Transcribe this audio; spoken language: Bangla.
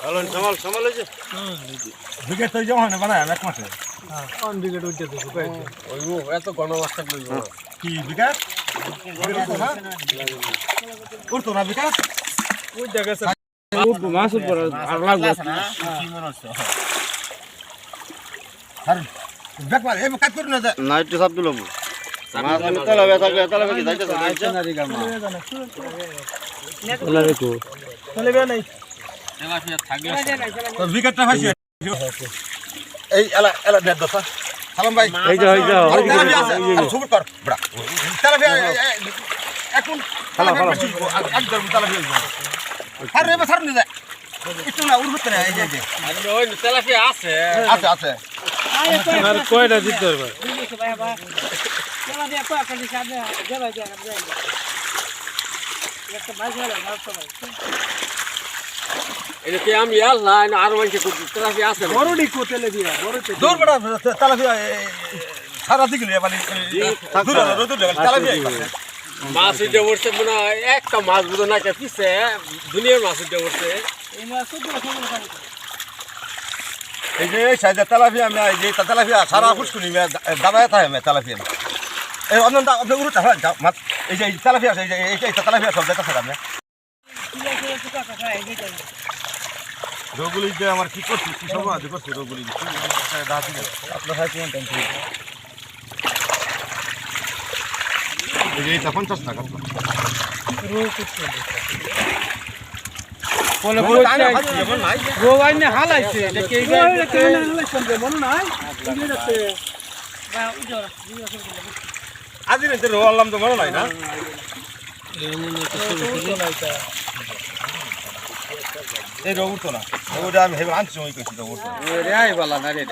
আলন সামাল সামাল হইছে বিকেট তো জমা না বানায় এক মাসে কোন বিকেট উঠতে তো ওই ও এত ঘন মাছ থাকলে কি বিকেট করতো না বিকেট ওই জায়গা মাছ উপর আর লাগবে কি মনে হচ্ছে আর দেখবার এই কাজ করুন না না একটু সব দিলাম মাছ আমি তলাবে থাকলে কি যাইতেছে তলাবে কো চলে নাই তো বিকেটটা ভাইছে এই এলা এলা নেট দসা সালাম ভাই এই যাও সুবুর কর বড়া তালা এখন তালা একদম তালা আর রে বসার নিয়ে একটু না উড়তে না এই যে ওই তেলাপিয়া আছে আছে আছে আর কয়টা দিতে হবে এটা কি আমি আল্লাহ আর মানকে তেলাপিয়া আছে বড়ডি কোতেলে দিয়া বড়তে দূর বড়া তালা সারা দিকে নিয়ে মানে দূর রোদ তালা মাছ উঠে উঠছে মনে হয় একটা মাছ বুঝো না কে পিছে দুনিয়ার মাছ উঠে উঠছে এই যে সাইডে তেলাপিয়া আমি এই যে তেলাপিয়া সারা ফুসকুনি দাবায় থাকে আমি তেলাপিয়া এই অনন্ত আপনি উড়তে হয় মাছ এই যে তেলাপিয়া আছে এই যে তেলাপিয়া সব দেখা থাকে আমি রোগুলি যে আমার কি করছি কি সব আজ করছি রোগুলি আপনার হাতে কোন টেনশন এই যে এটা 50 টাকা বলে গোবাইনে হালাইছে দেখে এই হালাইছে মনে নাই ইগেতে বা উজরা আজি রে রো আল্লাম তো মনে নাই না এই রোগ তো না ওটা আমি হেবে আনছি ওই কইছি রোগ রে আই বালা না রে